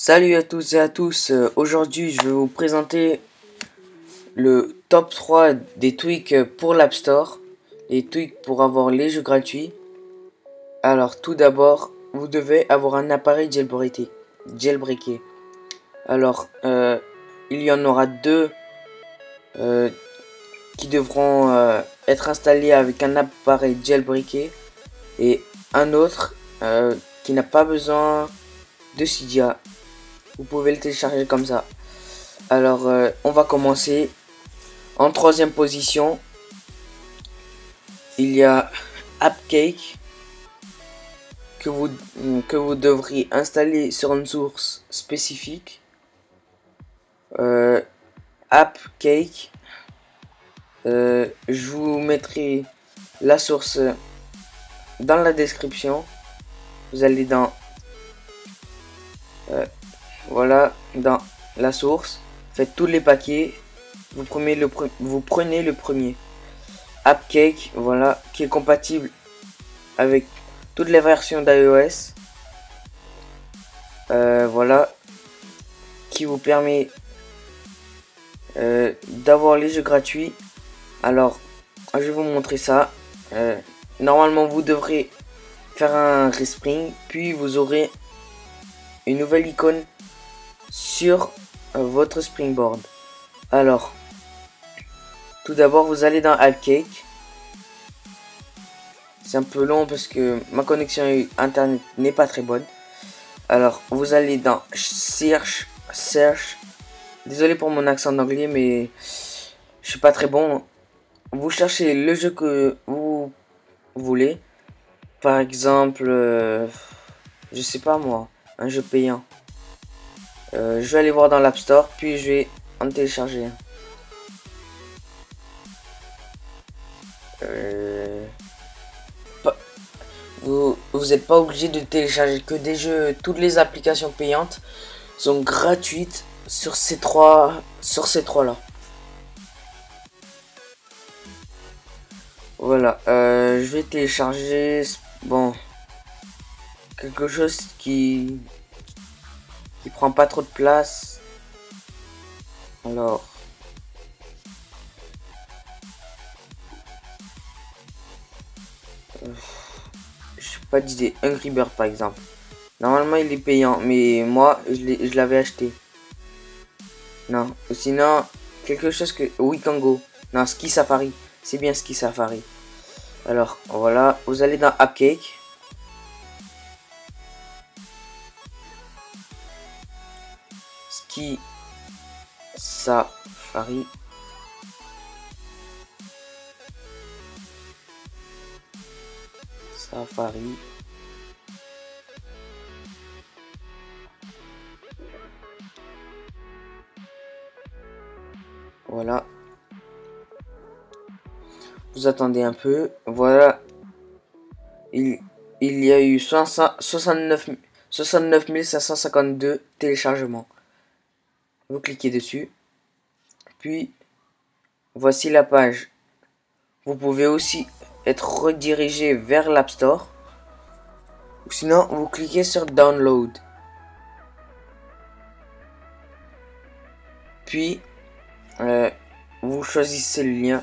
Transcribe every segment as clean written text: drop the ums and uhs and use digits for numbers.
Salut à tous et à tous, aujourd'hui je vais vous présenter le top 3 des tweaks pour l'App Store, les tweaks pour avoir les jeux gratuits. Alors tout d'abord, vous devez avoir un appareil jailbreaké. Alors il y en aura deux qui devront être installés avec un appareil jailbreaké et un autre qui n'a pas besoin de Cydia. Vous pouvez le télécharger comme ça. Alors on va commencer. En troisième position, il y a AppCake que vous devriez installer sur une source spécifique. AppCake, je vous mettrai la source dans la description. Vous allez dans voilà, dans la source, faites tous les paquets. Vous prenez le premier AppCake, voilà, qui est compatible avec toutes les versions d'iOS. Voilà, qui vous permet d'avoir les jeux gratuits. Alors, je vais vous montrer ça. Normalement, vous devrez faire un respring, puis vous aurez une nouvelle icône sur votre springboard. Alors, tout d'abord, vous allez dans AppCake. C'est un peu long parce que ma connexion internet n'est pas très bonne. Alors, vous allez dans Search. Désolé pour mon accent d'anglais, mais je suis pas très bon. Vous cherchez le jeu que vous voulez. Par exemple, je sais pas moi, un jeu payant. Je vais aller voir dans l'App Store, puis je vais en télécharger un. Vous n'êtes pas obligé de télécharger que des jeux. Toutes les applications payantes sont gratuites sur ces trois là. Voilà, je vais télécharger quelque chose qui prend pas trop de place. Alors je sais pas d'idée. Angry Bird par exemple. Normalement il est payant, mais moi je l'avais acheté. Non, sinon quelque chose que Wikango. Non, Ski Safari. C'est bien Ski Safari. Alors voilà, vous allez dans AppCake. Ski Safari. Safari. Voilà. Vous attendez un peu. Voilà. Il y a eu 69 552 téléchargements. Vous cliquez dessus. Puis, voici la page. Vous pouvez aussi être redirigé vers l'App Store. Ou sinon, vous cliquez sur Download. Puis, vous choisissez le lien.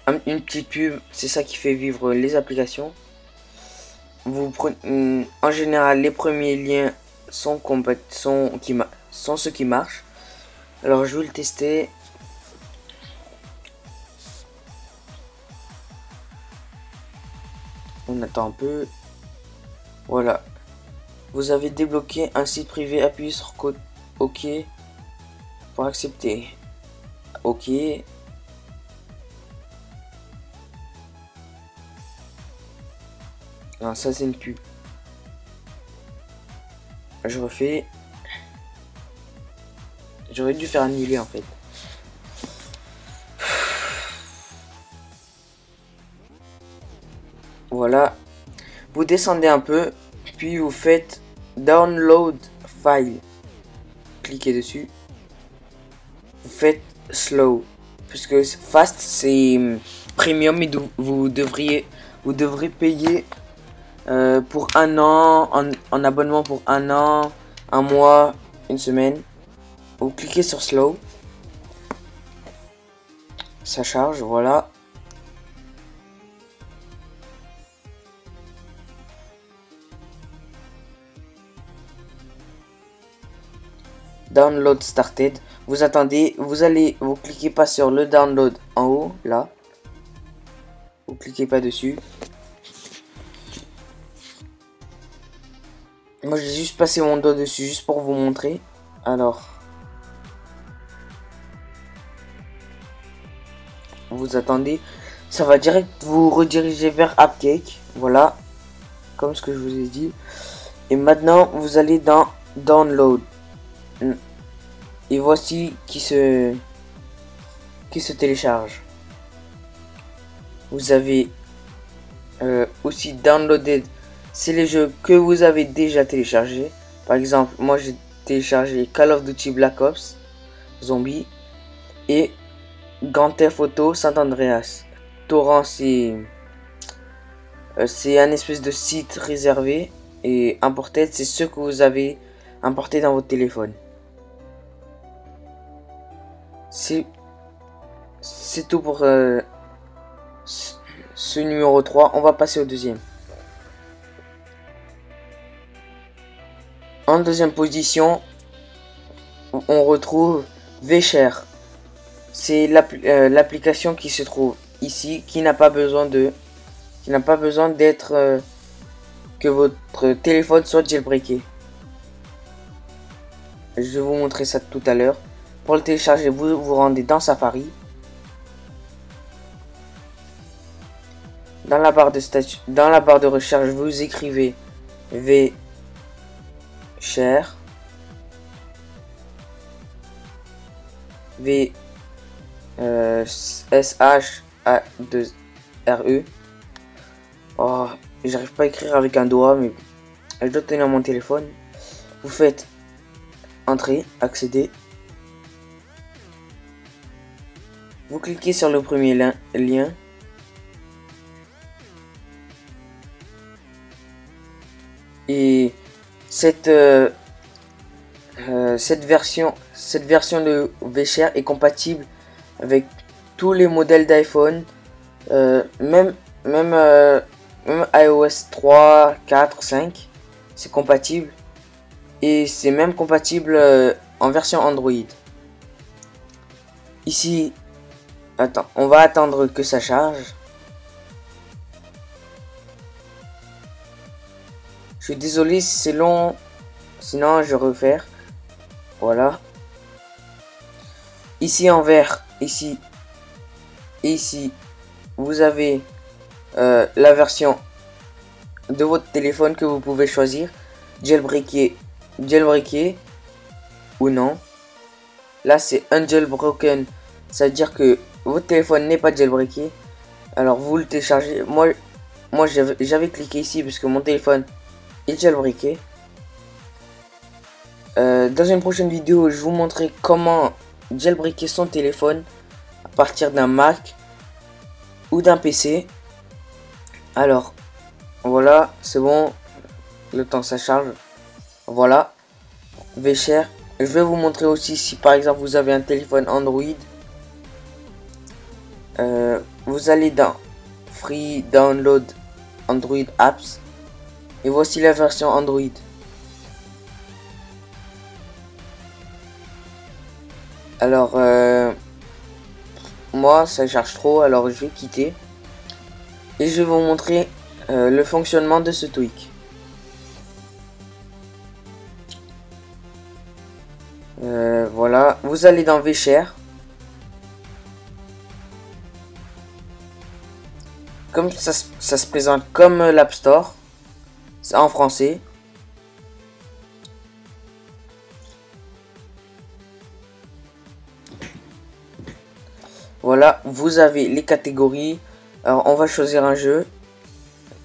Une petite pub, c'est ça qui fait vivre les applications. Vous prenez, en général, les premiers liens sont ceux qui marchent. Alors, je vais le tester. On attend un peu. Voilà. Vous avez débloqué un site privé. Appuyez sur code OK pour accepter. OK. Non, ça c'est une pub. Je refais. J'aurais dû faire annuler en fait. Voilà. Vous descendez un peu, puis vous faites Download File. Cliquez dessus. Vous faites Slow. Puisque Fast c'est Premium et vous devrez payer pour un an, en abonnement pour un an, un mois une semaine. Vous cliquez sur Slow. Ça charge, voilà. Download started. Vous attendez, vous cliquez pas sur le download en haut, là. Vous cliquez pas dessus. Moi j'ai juste passé mon doigt dessus juste pour vous montrer. Alors, vous attendez, ça va direct vous rediriger vers AppCake. Voilà, comme ce que je vous ai dit. Et maintenant vous allez dans Download. Et voici qui se télécharge. Vous avez aussi Downloaded. C'est les jeux que vous avez déjà téléchargés. Par exemple, moi j'ai téléchargé Call of Duty Black Ops Zombie et Grand Theft Auto San Andreas. Torrent, c'est un espèce de site réservé, et Imported, c'est ce que vous avez importé dans votre téléphone. C'est tout pour ce numéro 3. On va passer au deuxième. En deuxième position, on retrouve VShare. C'est l'application qui se trouve ici, qui n'a pas besoin d'être que votre téléphone soit jailbreaké. Je vais vous montrer ça tout à l'heure. Pour le télécharger, vous vous rendez dans Safari. Dans la barre de recherche, vous écrivez VShare. S-H-A-2-R-E. Oh, j'arrive pas à écrire avec un doigt, mais je dois tenir mon téléphone. Vous faites entrer, accéder. Vous cliquez sur le premier lien. Et cette version de VShare est compatible avec tous les modèles d'iPhone, même iOS 3, 4, 5, c'est compatible. Et c'est même compatible en version Android. Ici, attends, on va attendre que ça charge. Je suis désolé si c'est long, sinon je vais refaire. Voilà. Ici en vert, ici et ici, vous avez la version de votre téléphone que vous pouvez choisir. Jailbreaké ou non. Là c'est unjailbroken, ça veut dire que votre téléphone n'est pas jailbreaké. Alors vous le téléchargez. Moi j'avais cliqué ici parce que mon téléphone est jailbreaké. Dans une prochaine vidéo, je vous montrerai comment jailbreaker son téléphone à partir d'un Mac ou d'un PC. Alors, voilà, c'est bon. Le temps ça charge. Voilà, VShare. Je vais vous montrer aussi si par exemple vous avez un téléphone Android. Vous allez dans Free Download Android Apps. Et voici la version Android. Alors, moi, ça charge trop, alors je vais quitter. Et je vais vous montrer le fonctionnement de ce tweak. Voilà, vous allez dans VShare. Comme ça se présente comme l'App Store. C'est en français. Voilà, vous avez les catégories. Alors, on va choisir un jeu.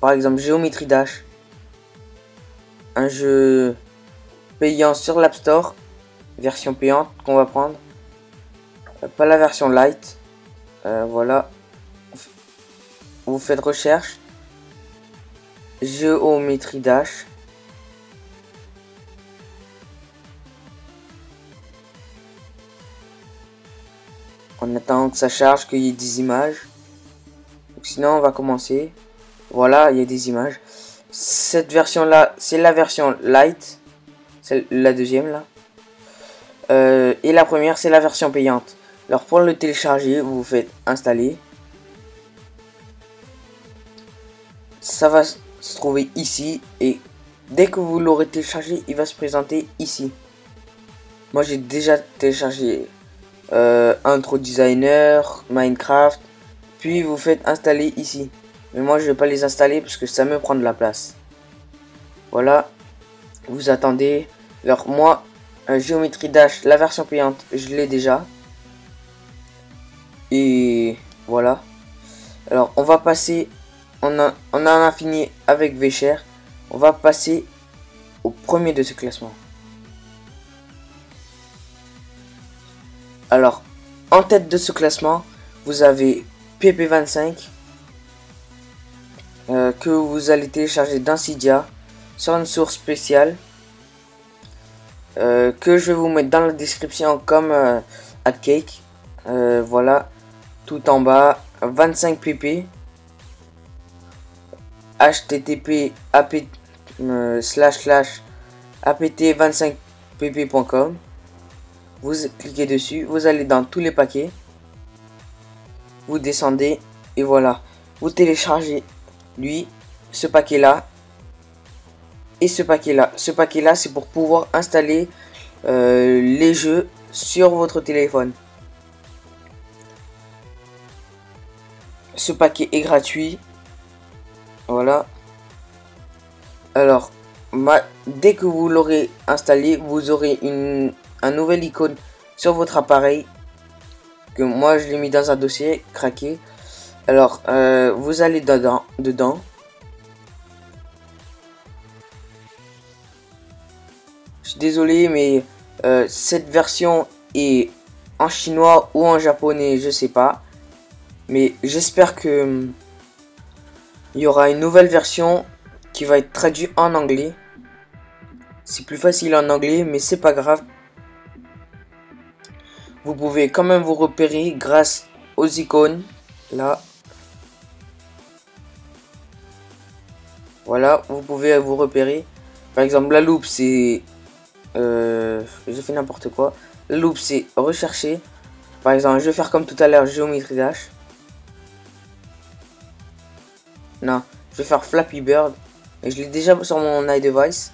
Par exemple, Geometry Dash. Un jeu payant sur l'App Store. Version payante qu'on va prendre. Pas la version light. Voilà. Vous faites recherche. Geometry Dash. On attend que ça charge, qu'il y ait des images. Donc, sinon, on va commencer. Voilà, il y a des images. Cette version-là, c'est la version light. C'est la deuxième, là. Et la première, c'est la version payante. Alors, pour le télécharger, vous faites installer. Ça va se trouver ici. Et dès que vous l'aurez téléchargé, il va se présenter ici. Moi, j'ai déjà téléchargé Intro Designer, Minecraft. Puis, vous faites installer ici. Mais moi, je vais pas les installer parce que ça me prend de la place. Voilà. Vous attendez. Alors, moi, Geometry Dash, la version payante, je l'ai déjà. Et voilà. Alors, on va passer. On en a fini avec Vcher. On va passer au premier de ce classement. Alors, en tête de ce classement, vous avez PP25 que vous allez télécharger dans Cydia sur une source spéciale que je vais vous mettre dans la description comme AdCake. Voilà, tout en bas, 25 pp http apt25pp.com. Vous cliquez dessus, vous allez dans tous les paquets, vous descendez et voilà, vous téléchargez lui, ce paquet là et ce paquet là. Ce paquet là, c'est pour pouvoir installer les jeux sur votre téléphone. Ce paquet est gratuit. Voilà. Alors, dès que vous l'aurez installé, vous aurez un nouvel icône sur votre appareil. Que moi, je l'ai mis dans un dossier craqué. Alors, vous allez dedans. Je suis désolé, mais cette version est en chinois ou en japonais, je sais pas. Mais j'espère que il y aura une nouvelle version qui va être traduite en anglais. C'est plus facile en anglais, mais c'est pas grave. Vous pouvez quand même vous repérer grâce aux icônes. Là. Voilà, vous pouvez vous repérer. Par exemple, la loupe, c'est... j'ai fait n'importe quoi. La loupe, c'est rechercher. Par exemple, je vais faire comme tout à l'heure, Geometry Dash. Non, je vais faire Flappy Bird. Et je l'ai déjà sur mon iDevice,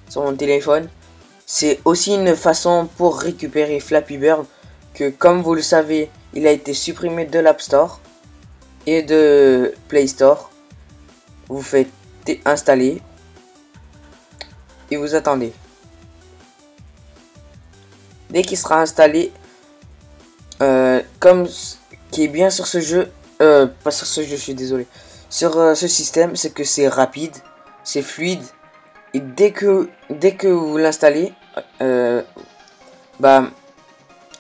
sur mon téléphone. C'est aussi une façon pour récupérer Flappy Bird. Que comme vous le savez, il a été supprimé de l'App Store et de Play Store. Vous faites installer. Et vous attendez. Dès qu'il sera installé, comme qui est bien sur ce jeu, pas sur ce jeu, je suis désolé. Sur ce système, c'est que c'est rapide, c'est fluide. Et dès que vous l'installez, bah,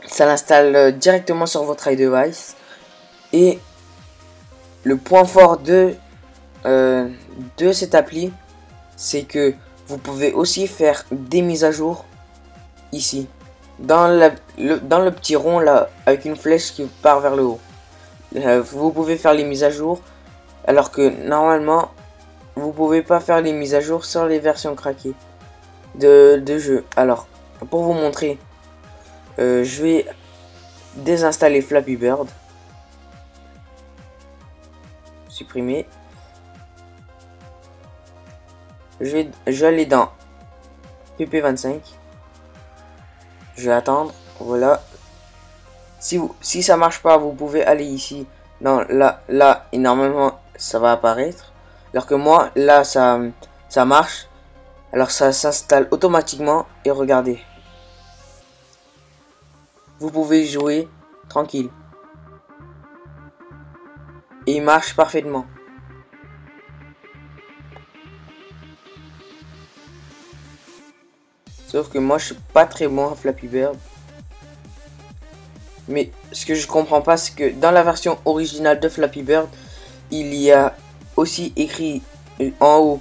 ça l'installe directement sur votre iDevice. Et le point fort de cette appli, c'est que vous pouvez aussi faire des mises à jour ici. Dans le petit rond là, avec une flèche qui part vers le haut. Vous pouvez faire les mises à jour. Alors que normalement, vous pouvez pas faire les mises à jour sur les versions craquées de jeu. Alors, pour vous montrer, je vais désinstaller Flappy Bird. Supprimer. Je vais aller dans PP25. Je vais attendre. Voilà. Si ça marche pas, vous pouvez aller ici. Non, là, et normalement, ça va apparaître. Alors que moi, là, ça marche. Alors ça s'installe automatiquement. Et regardez. Vous pouvez jouer tranquille. Et il marche parfaitement. Sauf que moi, je suis pas très bon à Flappy Bird. Mais ce que je comprends pas, c'est que dans la version originale de Flappy Bird, il y a aussi écrit en haut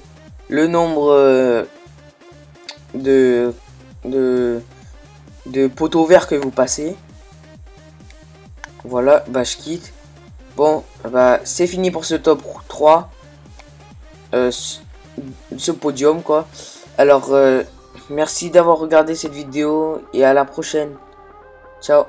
le nombre de poteaux verts que vous passez. Voilà, bah je quitte. Bon, bah c'est fini pour ce top 3. Ce podium quoi. Alors, merci d'avoir regardé cette vidéo et à la prochaine. Ciao.